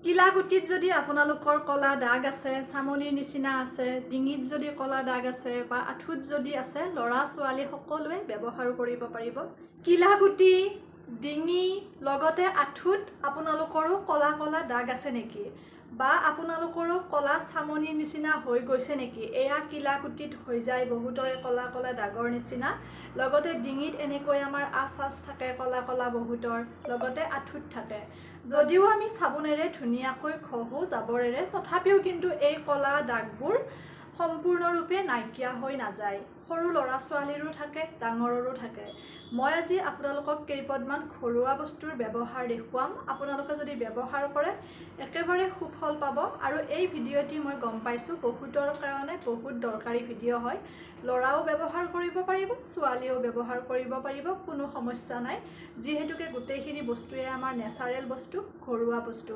কিলাকুটিত যদি আপোনালোকৰ কলা দাগ আছে, চামনিৰ নিচিনা আছে, ডিঙিত যদি কলা দাগ আছে বা আঁঠুত যদি আছে, ল'ৰা ছোৱালী সকলোৱে ব্যৱহাৰ কৰিব পাৰিব। কিলাকুটি, ডিঙি লগতে আঁঠুত আপোনালোকৰো কলা কলা দাগ আছে নেকি, বা আপোনালোকৰো কলা চামনিৰ নিচিনা হৈ গৈছে নেকি? এয়া কিলাকুটিত হৈ যায় বহুতৰে কলা কলা দাগৰ নিচিনা। লগতে ডিঙিত এনেকৈ আমাৰ আঁচ থাকে কলা কলা বহুতৰ, লগতে আঁঠুত থাকে। যদিও আমি চাবোনেৰে ধুনীয়াকৈ ঘহোঁ জাবৰেৰে, তথাপিও কিন্তু এই কলা দাগবোৰ সম্পূৰ্ণৰূপে নাইকিয়া হৈ নাযায়। সৰু ল'ৰা ছোৱালীৰো থাকে, ডাঙৰৰো থাকে। মই আজি আপোনালোকক কেইপদমান ঘৰুৱা বস্তুৰ ব্যৱহাৰ দেখুৱাম। আপোনালোকে যদি ব্যৱহাৰ কৰে একেবাৰে সুফল পাব। আৰু এই ভিডিঅ'টি মই গম পাইছোঁ বহুতৰ কাৰণে বহুত দৰকাৰী ভিডিঅ' হয়। ল'ৰাও ব্যৱহাৰ কৰিব পাৰিব, ছোৱালীয়েও ব্যৱহাৰ কৰিব পাৰিব, কোনো সমস্যা নাই। যিহেতুকে গোটেইখিনি বস্তুৱে আমাৰ নেচাৰেল বস্তু, ঘৰুৱা বস্তু।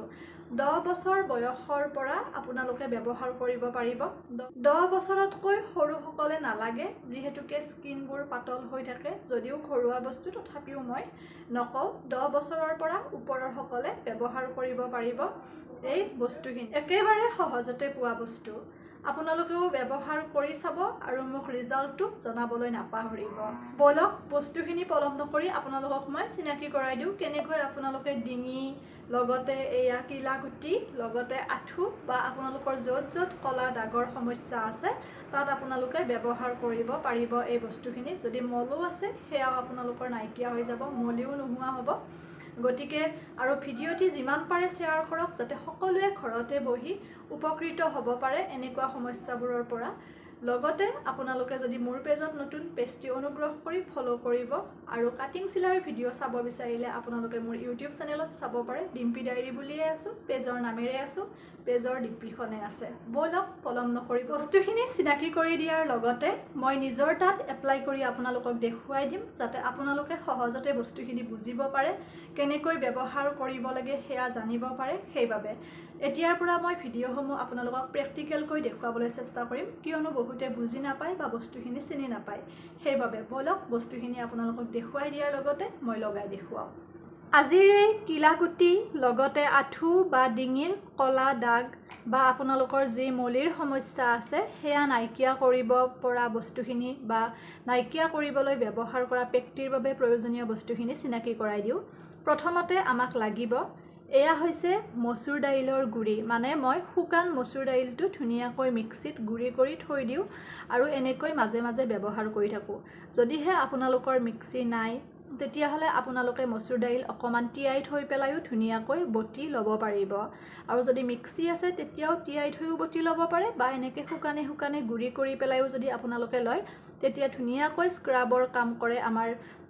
10 বছৰ বয়সৰ পৰা আপোনালোকে ব্যৱহাৰ কৰিব পাৰিব। 10 বছৰতকৈ সৰুসকলে নালাগে, যিহেতুকে স্কিনবোৰ পাতল হৈ থাকে। যদিও ঘৰুৱা বস্তু তথাপিও মই নকওঁ, 10 বছৰৰ পৰা ওপৰৰ সকলে ব্যৱহাৰ কৰিব পাৰিব এই বস্তুখিনি। একেবাৰে সহজতে পোৱা বস্তু। আপোনালোকেও ব্যৱহাৰ কৰি চাব আৰু মোক ৰিজাল্টটো জনাবলৈ নাপাহৰিব। বলক বস্তুখিনি পলম নকৰি আপোনালোকক মই চিনাকি কৰাই দিওঁ কেনেকৈ আপোনালোকে ডিঙি, লগতে এয়া কিলাকুটি, লগতে আঁঠু বা আপোনালোকৰ য'ত য'ত কলা দাগৰ সমস্যা আছে তাত আপোনালোকে ব্যৱহাৰ কৰিব পাৰিব এই বস্তুখিনি। যদি মলো আছে সেয়াও আপোনালোকৰ নাইকিয়া হৈ যাব, মলিও নোহোৱা হ'ব। গতিকে আৰু ভিডিঅ'টি যিমান পাৰে শ্বেয়াৰ কৰক, যাতে সকলোৱে ঘৰতে বহি উপকৃত হ'ব পাৰে এনেকুৱা সমস্যাবোৰৰ পৰা। লগতে আপোনালোকে যদি মোৰ পেজত নতুন, পেজটি অনুগ্ৰহ কৰি ফ'ল' কৰিব। আৰু কাটিং চিলাইৰ ভিডিঅ' চাব বিচাৰিলে আপোনালোকে মোৰ ইউটিউব চেনেলত চাব পাৰে। ডিম্পী ডায়েৰী বুলিয়ে আছোঁ, পেজৰ নামেৰে আছোঁ, পেজৰ ডিপিখনে আছে। ব'লক পলম নকৰি বস্তুখিনি চিনাকি কৰি দিয়াৰ লগতে মই নিজৰ তাত এপ্লাই কৰি আপোনালোকক দেখুৱাই দিম, যাতে আপোনালোকে সহজতে বস্তুখিনি বুজিব পাৰে, কেনেকৈ ব্যৱহাৰ কৰিব লাগে সেয়া জানিব পাৰে। সেইবাবে এতিয়াৰ পৰা মই ভিডিঅ'সমূহ আপোনালোকক প্ৰেক্টিকেলকৈ দেখুৱাবলৈ চেষ্টা কৰিম, কিয়নো বহুতে বুজি নাপায় বা বস্তুখিনি চিনি নাপায়। সেইবাবে ব'লক বস্তুখিনি আপোনালোকক দেখুৱাই দিয়াৰ লগতে মই লগাই দেখুৱাওঁ। আজিৰ এই কিলাকুটি, লগতে আঁঠু বা ডিঙিৰ কলা দাগ বা আপোনালোকৰ যি মলিৰ সমস্যা আছে সেয়া নাইকিয়া কৰিব পৰা বস্তুখিনি বা নাইকিয়া কৰিবলৈ ব্যৱহাৰ কৰা ব্যক্তিৰ বাবে প্ৰয়োজনীয় বস্তুখিনি চিনাকি কৰাই দিওঁ। প্ৰথমতে আমাক লাগিব, এয়া হৈছে মচুৰ দাইলৰ গুড়ি। মানে মই শুকান মচুৰ দাইলটো ধুনীয়াকৈ মিক্সিত গুড়ি কৰি থৈ দিওঁ আৰু এনেকৈ মাজে মাজে ব্যৱহাৰ কৰি থাকোঁ। যদিহে আপোনালোকৰ মিক্সি নাই তেতিয়াহ'লে আপোনালোকে মচুৰ দাইল অকণমান তিয়াই থৈ পেলাইও ধুনীয়াকৈ বটি ল'ব পাৰিব। আৰু যদি মিক্সি আছে তেতিয়াও তিয়াই থৈও বটি ল'ব পাৰে, বা এনেকৈ শুকানে শুকানে গুড়ি কৰি পেলাইও যদি আপোনালোকে লয় তেতিয়া ধুনীয়াকৈ স্ক্ৰাবৰ কাম কৰে। আমাৰ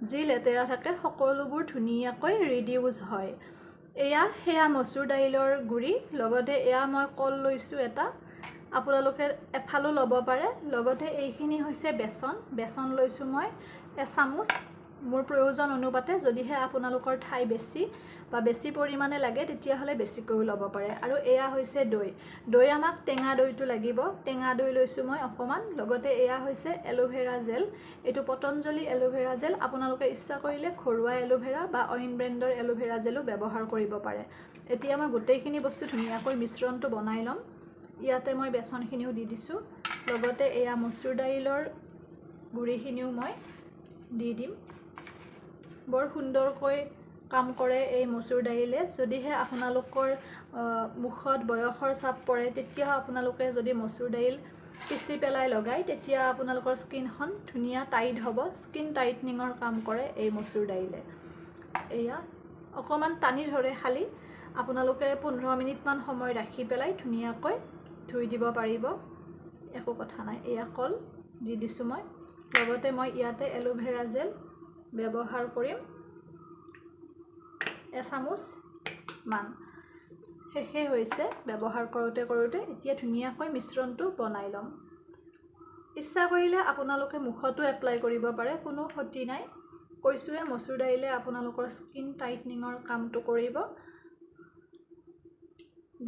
যি লেতেৰা থাকে সকলোবোৰ ধুনীয়াকৈ ৰিডিউচ হয়। এয়া সেয়া মচুৰ দাইলৰ গুড়ি। লগতে এয়া মই কল লৈছোঁ এটা, আপোনালোকে এফালো ল'ব পাৰে। লগতে এইখিনি হৈছে বেচন। বেচন লৈছোঁ মই এচামুচ, মোৰ প্ৰয়োজন অনুপাতে। যদিহে আপোনালোকৰ ঠাই বেছি বা বেছি পৰিমাণে লাগে তেতিয়াহ'লে বেছিকৈও ল'ব পাৰে। আৰু এয়া হৈছে দৈ। দৈ আমাক টেঙা দৈটো লাগিব, টেঙা দৈ লৈছোঁ মই অকণমান। লগতে এয়া হৈছে এল'ভেৰা জেল। এইটো পতঞ্জলি এল'ভেৰা জেল। আপোনালোকে ইচ্ছা কৰিলে ঘৰুৱা এল'ভেৰা বা অইন ব্ৰেণ্ডৰ এল'ভেৰা জেলো ব্যৱহাৰ কৰিব পাৰে। এতিয়া মই গোটেইখিনি বস্তু ধুনীয়াকৈ মিশ্ৰণটো বনাই ল'ম। ইয়াতে মই বেচনখিনিও দি দিছোঁ, লগতে এয়া মচুৰ দাইলৰ গুড়িখিনিও মই দি দিম। বৰ সুন্দৰকৈ কাম কৰে এই মচুৰ দাইলে। যদিহে আপোনালোকৰ মুখত বয়সৰ চাপ পৰে তেতিয়াও আপোনালোকে যদি মচুৰ দাইল পিচি পেলাই লগায় তেতিয়া আপোনালোকৰ স্কিনখন ধুনীয়া টাইট হ'ব। স্কিন টাইটনিঙৰ কাম কৰে এই মচুৰ দাইলে। এয়া অকণমান টানি ধৰে, খালি আপোনালোকে 15 মিনিটমান সময় ৰাখি পেলাই ধুনীয়াকৈ ধুই দিব পাৰিব, একো কথা নাই। এয়া কল দি দিছোঁ মই। লগতে মই ইয়াতে এল'ভেৰা জেল ব্যৱহাৰ কৰিম এচামুচ মান। শেষে হৈছে ব্যৱহাৰ কৰোঁতে কৰোঁতে। এতিয়া ধুনীয়াকৈ মিশ্ৰণটো বনাই ল'ম। ইচ্ছা কৰিলে আপোনালোকে মুখতো এপ্লাই কৰিব পাৰে, কোনো ক্ষতি নাই। কৈছোঁৱে মচুৰ দাইলে আপোনালোকৰ স্কিন টাইটনিঙৰ কামটো কৰিব।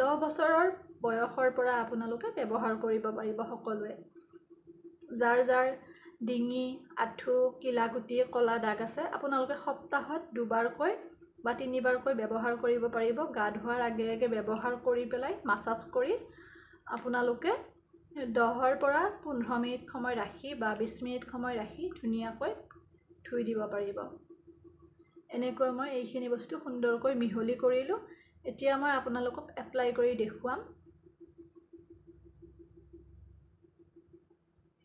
10 বছৰৰ বয়সৰ পৰা আপোনালোকে ব্যৱহাৰ কৰিব পাৰিব সকলোৱে। যাৰ যাৰ ডিঙি, আঁঠু, কিলাকুটি, কলা দাগ আছে আপোনালোকে সপ্তাহত 2বাৰকৈ বা 3 বাৰকৈ ব্যৱহাৰ কৰিব পাৰিব। গা ধোৱাৰ আগে আগে ব্যৱহাৰ কৰি পেলাই মাছাজ কৰি আপোনালোকে 10 পৰা 15 মিনিট সময় ৰাখি বা 20 মিনিট সময় ৰাখি ধুনীয়াকৈ ধুই দিব পাৰিব। এনেকৈ মই এইখিনি বস্তু সুন্দৰকৈ মিহলি কৰিলোঁ। এতিয়া মই আপোনালোকক এপ্লাই কৰি দেখুৱাম।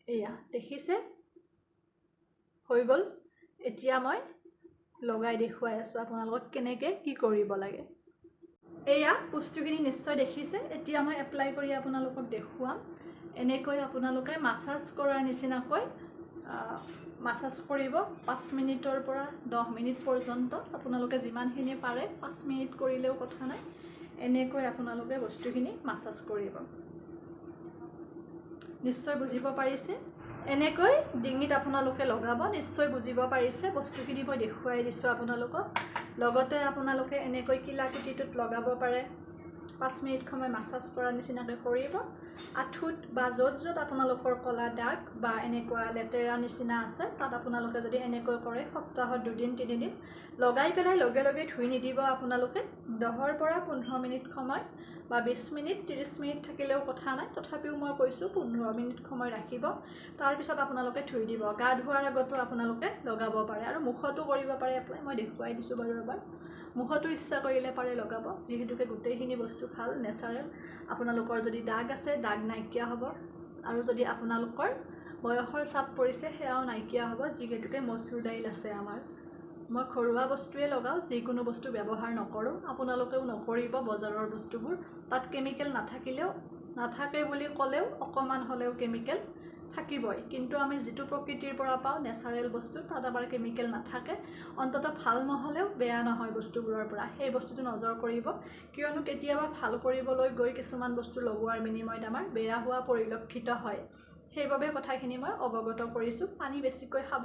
এয়া দেখিছে হৈ গ'ল। এতিয়া মই লগাই দেখুৱাই আছোঁ আপোনালোকক কেনেকৈ কি কৰিব লাগে। এয়া বস্তুখিনি নিশ্চয় দেখিছে। এতিয়া মই এপ্লাই কৰি আপোনালোকক দেখুৱাম। এনেকৈ আপোনালোকে মাছাজ কৰাৰ নিচিনাকৈ মাছাজ কৰিব 5 মিনিটৰ পৰা 10 মিনিট পৰ্যন্ত। আপোনালোকে যিমানখিনি পাৰে 5 মিনিট কৰিলেও কথা নাই। এনেকৈ আপোনালোকে বস্তুখিনি মাছাজ কৰিব। নিশ্চয় বুজিব পাৰিছে। এনেকৈ ডিঙিত আপোনালোকে লগাব। নিশ্চয় বুজিব পাৰিছে। বস্তুখিনি মই দেখুৱাই দিছোঁ আপোনালোকক। লগতে আপোনালোকে এনেকৈ কিলাকুটিটোত লগাব পাৰে। 5 মিনিট সময় মাছাজ কৰাৰ নিচিনাকৈ কৰিব। আঁঠুত বা য'ত য'ত আপোনালোকৰ কলা দাগ বা এনেকুৱা লেতেৰা নিচিনা আছে তাত আপোনালোকে যদি এনেকৈ কৰে সপ্তাহত 2 দিন 3 দিন লগাই পেলাই লগে লগে ধুই নিদিব। আপোনালোকে 10 পৰা 15 মিনিট সময় বা 20 মিনিট 30 মিনিট থাকিলেও কথা নাই। তথাপিও মই কৈছোঁ 15 মিনিট সময় ৰাখিব। তাৰপিছত আপোনালোকে ধুই দিব। গা ধোৱাৰ আগতো আপোনালোকে লগাব পাৰে আৰু মুখতো কৰিব পাৰে এপ্লাই। মই দেখুৱাই দিছোঁ বাৰু এবাৰ। মুখতো ইচ্ছা কৰিলে পাৰে লগাব। যিহেতুকে গোটেইখিনি বস্তু ভাল নেচাৰেল। আপোনালোকৰ যদি দাগ আছে দাগ নাইকিয়া হ'ব আৰু যদি আপোনালোকৰ বয়সৰ চাপ পৰিছে সেয়াও নাইকিয়া হ'ব। যিহেতুকে মচুৰ দাইল আছে আমাৰ। মই ঘৰুৱা বস্তুৱে লগাওঁ। যিকোনো বস্তু ব্যৱহাৰ নকৰোঁ। আপোনালোকেও নকৰিব বজাৰৰ বস্তুবোৰ। তাত কেমিকেল নাথাকিলেও নাথাকে বুলি ক'লেও অকণমান হ'লেও কেমিকেল থাকিবই। কিন্তু আমি যিটো প্ৰকৃতিৰ পৰা পাওঁ নেচাৰেল বস্তু তাত আমাৰ কেমিকেল নাথাকে। অন্ততঃ ভাল নহ'লেও বেয়া নহয় বস্তুবোৰৰ পৰা। সেই বস্তুটো নজৰ কৰিব। কিয়নো কেতিয়াবা ভাল কৰিবলৈ গৈ কিছুমান বস্তু লগোৱাৰ বিনিময়ত আমাৰ বেয়া হোৱা পৰিলক্ষিত হয়। সেইবাবে কথাখিনি মই অৱগত কৰিছোঁ। পানী বেছিকৈ খাব।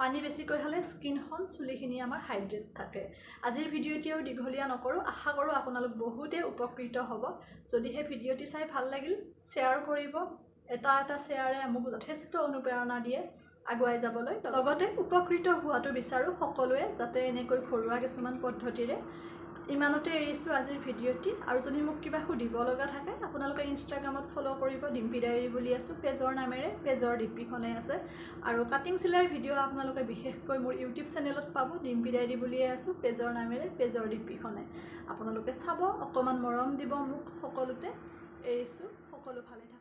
পানী বেছিকৈ খালে স্কিনখন চুলিখিনি আমাৰ হাইড্ৰেট থাকে। আজিৰ ভিডিঅ'টি আৰু দীঘলীয়া নকৰোঁ। আশা কৰোঁ আপোনালোক বহুতে উপকৃত হ'ব। যদিহে ভিডিঅ'টি চাই ভাল লাগিল শ্বেয়াৰ কৰিব। এটা শ্বেয়াৰে মোক যথেষ্ট অনুপ্ৰেৰণা দিয়ে আগুৱাই যাবলৈ। লগতে উপকৃত হোৱাটো বিচাৰোঁ সকলোৱে, যাতে এনেকৈ ঘৰুৱা কিছুমান পদ্ধতিৰে। ইমানতে এৰিছোঁ আজিৰ ভিডিঅ'টি। আৰু যদি মোক কিবা সুধিব লগা থাকে আপোনালোকে ইনষ্টাগ্ৰামত ফ'ল' কৰিব। ডিম্পী ডায়েৰী বুলি আছোঁ পেজৰ নামেৰে। পেজৰ ডিপিখনে আছে। আৰু কাটিং চিলাই ভিডিঅ' আপোনালোকে বিশেষকৈ মোৰ ইউটিউব চেনেলত পাব। ডিম্পী ডায়েৰী বুলিয়ে আছোঁ পেজৰ নামেৰে। পেজৰ ডিপিখনে আপোনালোকে চাব। অকণমান মৰম দিব মোক সকলোতে। এৰিছোঁ। সকলো ভালে থাকক।